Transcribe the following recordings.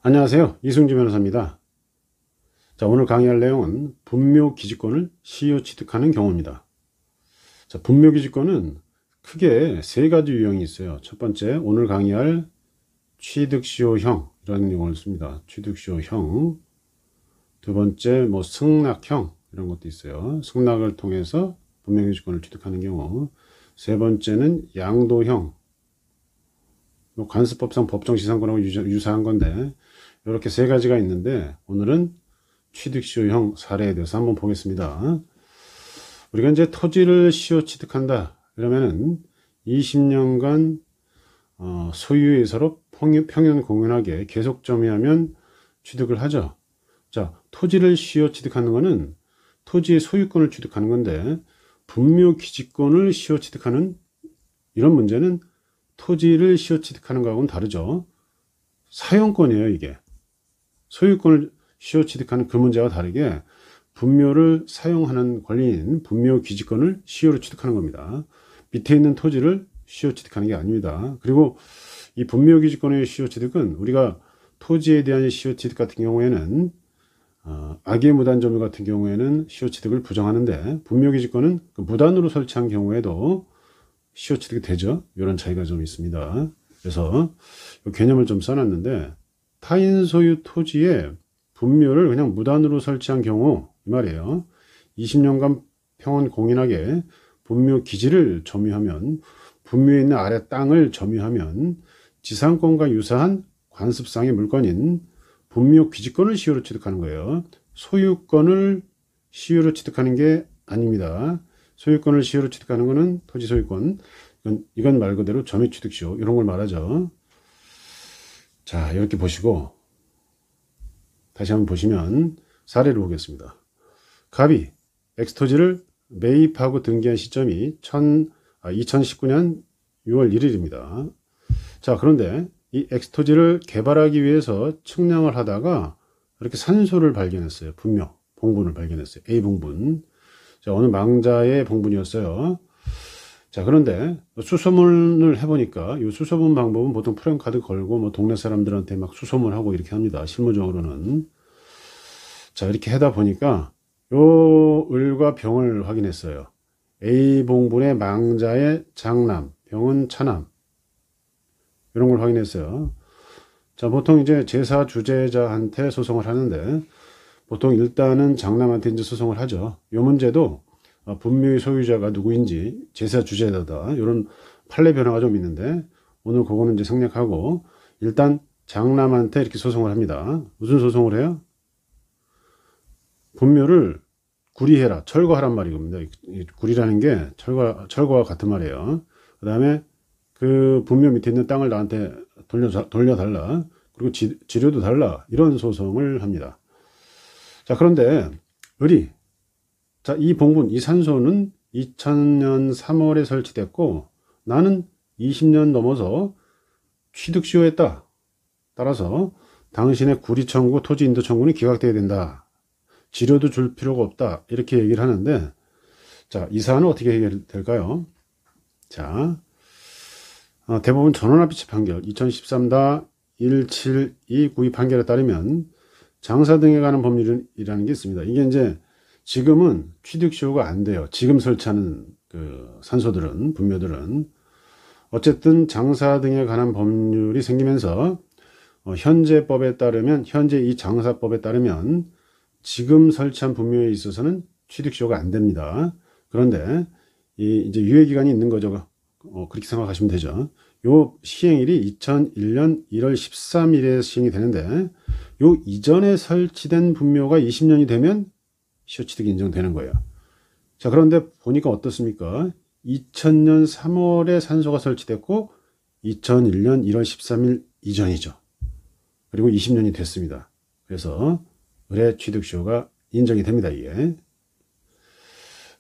안녕하세요. 이승주 변호사입니다. 자, 오늘 강의할 내용은 분묘기지권을 시효 취득하는 경우입니다. 자, 분묘기지권은 크게 세 가지 유형이 있어요. 첫 번째, 오늘 강의할 취득시효형이라는 용어를 씁니다. 취득시효형. 두 번째, 승낙형 이런 것도 있어요. 승낙을 통해서 분묘기지권을 취득하는 경우. 세 번째는 양도형. 관습법상 법정지상권하고 유사한 건데 이렇게 세 가지가 있는데 오늘은 취득시효형 사례에 대해서 한번 보겠습니다. 우리가 이제 토지를 시효 취득한다 그러면은 20년간 소유의 서로 평연 공연하게 계속 점유하면 취득을 하죠. 자, 토지를 시효 취득하는 거는 토지의 소유권을 취득하는 건데 분묘기지권을 시효 취득하는 이런 문제는 토지를 시효 취득하는 거하고는 다르죠. 사용권이에요, 이게. 소유권을 시효 취득하는 그 문제와 다르게 분묘를 사용하는 권리인 분묘기지권을 시효로 취득하는 겁니다. 밑에 있는 토지를 시효 취득하는 게 아닙니다. 그리고 이 분묘기지권의 시효 취득은 우리가 토지에 대한 시효 취득 같은 경우에는 악의 무단 점유 같은 경우에는 시효 취득을 부정하는데 분묘기지권은 그 무단으로 설치한 경우에도 시효 취득이 되죠. 이런 차이가 좀 있습니다. 그래서 이 개념을 좀 써놨는데 타인 소유 토지에 분묘를 그냥 무단으로 설치한 경우 이 말이에요. 20년간 평온 공인하게 분묘 기지를 점유하면 분묘에 있는 아래 땅을 점유하면 지상권과 유사한 관습상의 물건인 분묘 기지권을 시효로 취득하는 거예요. 소유권을 시효로 취득하는 게 아닙니다. 소유권을 시효로 취득하는 것은 토지 소유권. 이건 말 그대로 점유 취득 시효 이런 걸 말하죠. 자, 이렇게 보시고 다시 한번 보시면 사례를 보겠습니다. 갑이 X토지를 매입하고 등기한 시점이 2019년 6월 1일입니다. 자, 그런데 이 X토지를 개발하기 위해서 측량을 하다가 이렇게 산소를 발견했어요. 봉분을 발견했어요. A봉분. 자, 어느 망자의 봉분이었어요. 자, 그런데 수소문을 해보니까 이 수소문 방법은 보통 프랜카드 걸고 동네 사람들한테 막 수소문하고 이렇게 합니다. 실무적으로는. 자, 이렇게 하다 보니까 요 을과 병을 확인했어요. A봉분의 망자의 장남, 병은 차남. 이런 걸 확인했어요. 자, 보통 이제 제사 주재자한테 소송을 하는데 보통 일단은 장남한테 이제 소송을 하죠. 이 문제도 분묘의 소유자가 누구인지 제사 주재자다 이런 판례 변화가 좀 있는데 오늘 그거는 이제 생략하고 일단 장남한테 이렇게 소송을 합니다. 무슨 소송을 해요? 분묘를 구리해라, 철거하란 말이겁니다. 구리라는 게 철거와 같은 말이에요. 그 다음에 그 분묘 밑에 있는 땅을 나한테 돌려달라. 그리고 지료도 달라. 이런 소송을 합니다. 자, 그런데 자, 이 봉분, 이 산소는 2000년 3월에 설치됐고 나는 20년 넘어서 취득시효했다. 따라서 당신의 구리 청구, 토지 인도 청구는 기각돼야 된다. 지료도 줄 필요가 없다. 이렇게 얘기를 하는데 자, 이 사안은 어떻게 해결될까요? 자, 대법원 전원합의체 판결 2013-17292 판결에 따르면 장사 등에 관한 법률이라는 게 있습니다. 이게 이제 지금은 취득시효가 안 돼요. 지금 설치하는 그 산소들은, 분묘들은. 어쨌든 장사 등에 관한 법률이 생기면서 현재 이 장사법에 따르면 지금 설치한 분묘에 있어서는 취득시효가 안 됩니다. 그런데 이제 유예기간이 있는 거죠. 그렇게 생각하시면 되죠. 요 시행일이 2001년 1월 13일에 시행이 되는데 요 이전에 설치된 분묘가 20년이 되면 시효취득이 인정되는 거예요. 자, 그런데 보니까 어떻습니까? 2000년 3월에 산소가 설치됐고 2001년 1월 13일 이전이죠. 그리고 20년이 됐습니다. 그래서 의뢰 취득시효가 인정이 됩니다. 이게.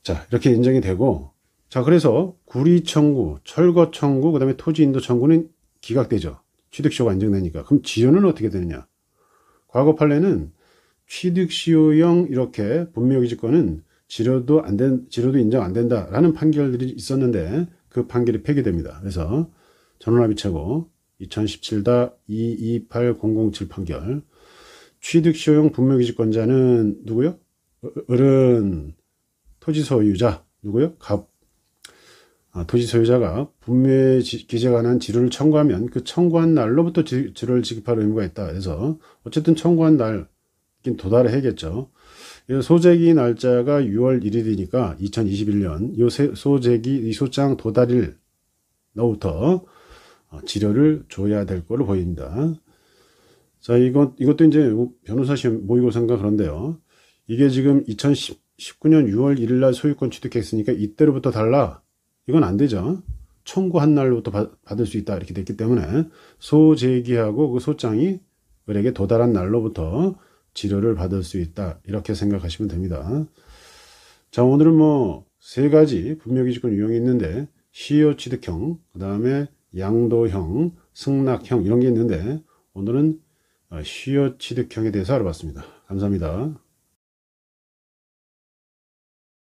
자, 이렇게 인정이 되고 자, 그래서 구리 청구, 철거 청구, 그 다음에 토지 인도 청구는 기각되죠. 취득시효가 인정되니까. 그럼 지료는 어떻게 되느냐? 과거 판례는 취득시효형 이렇게 분묘기지권은 지료도 인정 안 된다라는 판결들이 있었는데 그 판결이 폐기됩니다. 그래서 전원합의체고 2017-228007 판결. 취득시효형 분묘기지권자는 누구요? 을은 토지 소유자. 누구요? 토지 소유자가 분묘에 기재가 관한 지료를 청구하면 그 청구한 날로부터 지료를 지급할 의무가 있다. 그래서 어쨌든 청구한 날긴 도달을 해야겠죠. 소재기 날짜가 6월 1일이니까 2021년 이 소재기 이 소장 도달일로부터 지료를 줘야 될 거로 보입니다. 자, 이것도 이제 변호사 시험 모의고사인가 그런데요. 이게 지금 2019년 6월 1일 날 소유권 취득했으니까 이때로부터 달라. 이건 안 되죠. 청구한 날로부터 받을 수 있다. 이렇게 됐기 때문에 소재기하고 그 소장이 을에게 도달한 날로부터 지료를 받을 수 있다. 이렇게 생각하시면 됩니다. 자, 오늘은 뭐 세 가지 분묘기지권 유형이 있는데 시효 취득형, 그 다음에 양도형, 승낙형 이런 게 있는데 오늘은 시효 취득형에 대해서 알아봤습니다. 감사합니다.